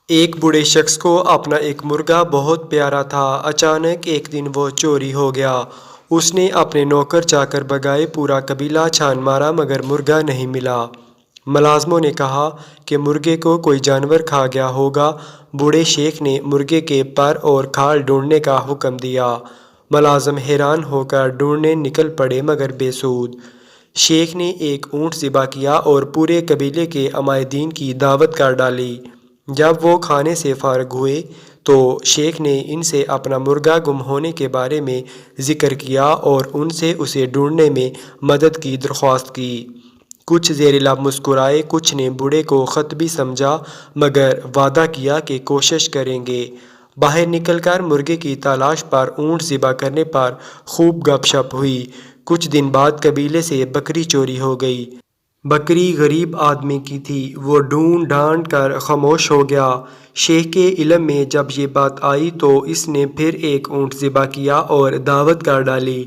ایک بوڑھے شخص کو اپنا ایک مرغا بہت پیارا تھا۔ اچانک ایک دن وہ چوری ہو گیا۔ اس نے اپنے نوکر چاکر بھگائے، پورا قبیلہ چھان مارا مگر مرغا نہیں ملا۔ ملازموں نے کہا کہ مرغے کو کوئی جانور کھا گیا ہوگا۔ بوڑھے شیخ نے مرغے کے پر اور کھال ڈھونڈنے کا حکم دیا۔ ملازم حیران ہو کر ڈھونڈنے نکل پڑے مگر بے سود۔ شیخ نے ایک اونٹ ذبح کیا اور پورے قبیلے کے عمائدین کی دعوت کر ڈالی۔ جب وہ کھانے سے فارغ ہوئے تو شیخ نے ان سے اپنا مرغا گم ہونے کے بارے میں ذکر کیا اور ان سے اسے ڈھونڈنے میں مدد کی درخواست کی۔ کچھ زیر لب مسکرائے، کچھ نے بوڑھے کو خطبی سمجھا مگر وعدہ کیا کہ کوشش کریں گے۔ باہر نکل کر مرغے کی تلاش پر، اونٹ ذبح کرنے پر خوب گپ شپ ہوئی۔ کچھ دن بعد قبیلے سے بکری چوری ہو گئی۔ بکری غریب آدمی کی تھی، وہ ڈھونڈ ڈھانڈ کر خاموش ہو گیا۔ شیخ کے علم میں جب یہ بات آئی تو اس نے پھر ایک اونٹ ذبح کیا اور دعوت کر ڈالی۔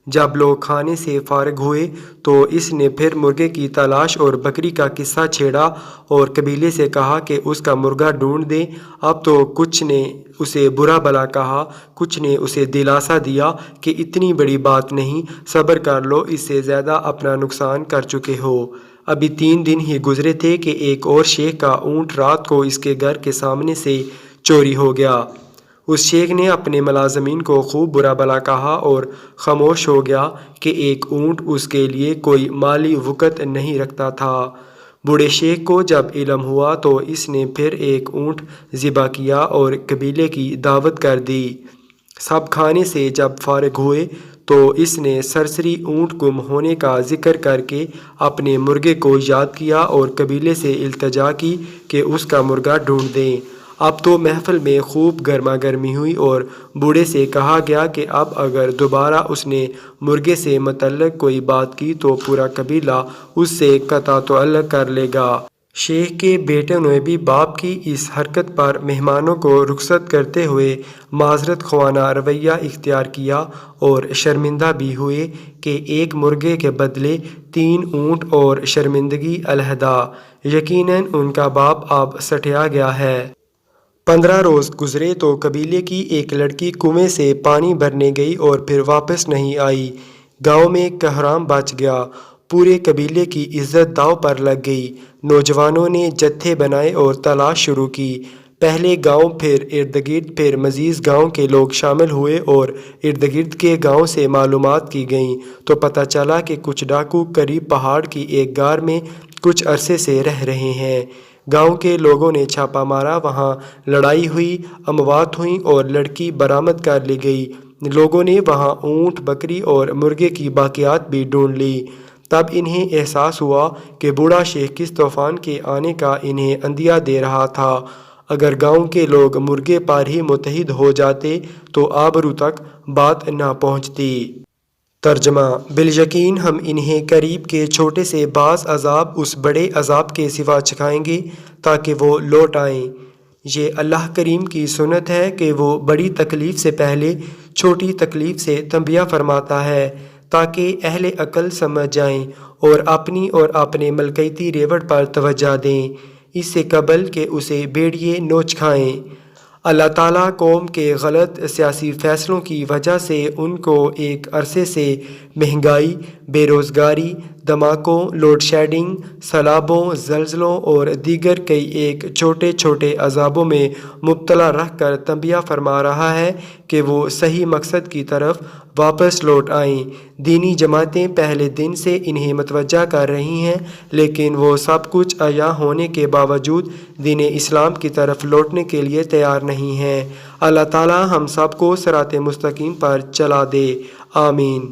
جب لوگ کھانے سے فارغ ہوئے تو اس نے پھر مرغے کی تلاش اور بکری کا قصہ چھیڑا اور قبیلے سے کہا کہ اس کا مرغا ڈھونڈ دیں۔ اب تو کچھ نے اسے برا بھلا کہا، کچھ نے اسے دلاسا دیا کہ اتنی بڑی بات نہیں، صبر کر لو، اس سے زیادہ اپنا نقصان کر چکے ہو۔ ابھی 3 دن ہی گزرے تھے کہ ایک اور شیخ کا اونٹ رات کو اس کے گھر کے سامنے سے چوری ہو گیا۔ اس شیخ نے اپنے ملازمین کو خوب برا بھلا کہا اور خاموش ہو گیا کہ ایک اونٹ اس کے لیے کوئی مالی وقت نہیں رکھتا تھا۔ بوڑھے شیخ کو جب علم ہوا تو اس نے پھر ایک اونٹ ذبح کیا اور قبیلے کی دعوت کر دی۔ سب کھانے سے جب فارغ ہوئے تو اس نے سرسری اونٹ گم ہونے کا ذکر کر کے اپنے مرغے کو یاد کیا اور قبیلے سے التجا کی کہ اس کا مرغا ڈھونڈ دیں۔ اب تو محفل میں خوب گرما گرمی ہوئی اور بوڑھے سے کہا گیا کہ اب اگر دوبارہ اس نے مرغے سے متعلق کوئی بات کی تو پورا قبیلہ اس سے قطع تعلق کر لے گا۔ شیخ کے بیٹوں نے بھی باپ کی اس حرکت پر مہمانوں کو رخصت کرتے ہوئے معذرت خواہ رویہ اختیار کیا اور شرمندہ بھی ہوئے کہ ایک مرغے کے بدلے 3 اونٹ اور شرمندگی علیحدہ۔ یقیناً ان کا باپ اب سٹیا گیا ہے۔ 15 روز گزرے تو قبیلے کی ایک لڑکی کنویں سے پانی بھرنے گئی اور پھر واپس نہیں آئی۔ گاؤں میں کہرام بچ گیا۔ پورے قبیلے کی عزت داؤ پر لگ گئی۔ نوجوانوں نے جتھے بنائے اور تلاش شروع کی۔ پہلے گاؤں، پھر ارد گرد، پھر مزید گاؤں کے لوگ شامل ہوئے اور ارد گرد کے گاؤں سے معلومات کی گئیں تو پتہ چلا کہ کچھ ڈاکو قریب پہاڑ کی ایک غار میں کچھ عرصے سے رہ رہے ہیں۔ گاؤں کے لوگوں نے چھاپا مارا، وہاں لڑائی ہوئی، اموات ہوئیں اور لڑکی برآمد کر لی گئی۔ لوگوں نے وہاں اونٹ، بکری اور مرغے کی باقیات بھی ڈھونڈ لی۔ تب انہیں احساس ہوا کہ بوڑھا شیخ کس طوفان کے آنے کا انہیں عندیہ دے رہا تھا۔ اگر گاؤں کے لوگ مرغے پر ہی متحد ہو جاتے تو آبرو تک بات نہ پہنچتی۔ ترجمہ: بالیقین ہم انہیں قریب کے چھوٹے سے بعض عذاب اس بڑے عذاب کے سوا چکھائیں گے تاکہ وہ لوٹ آئیں۔ یہ اللہ کریم کی سنت ہے کہ وہ بڑی تکلیف سے پہلے چھوٹی تکلیف سے تنبیہ فرماتا ہے تاکہ اہل عقل سمجھ جائیں اور اپنے ملکیتی ریوڑ پر توجہ دیں، اس سے قبل کہ اسے بھیڑیے نوچ کھائیں۔ اللہ تعالیٰ قوم کے غلط سیاسی فیصلوں کی وجہ سے ان کو ایک عرصے سے مہنگائی، بے روزگاری، دھماکوں، لوڈ شیڈنگ، سیلابوں، زلزلوں اور دیگر کئی ایک چھوٹے چھوٹے عذابوں میں مبتلا رکھ کر تنبیہ فرما رہا ہے کہ وہ صحیح مقصد کی طرف واپس لوٹ آئیں۔ دینی جماعتیں پہلے دن سے انہیں متوجہ کر رہی ہیں لیکن وہ سب کچھ عیاں ہونے کے باوجود دین اسلام کی طرف لوٹنے کے لیے تیار نہیں ہیں۔ اللہ تعالیٰ ہم سب کو صراط مستقیم پر چلا دے، آمین۔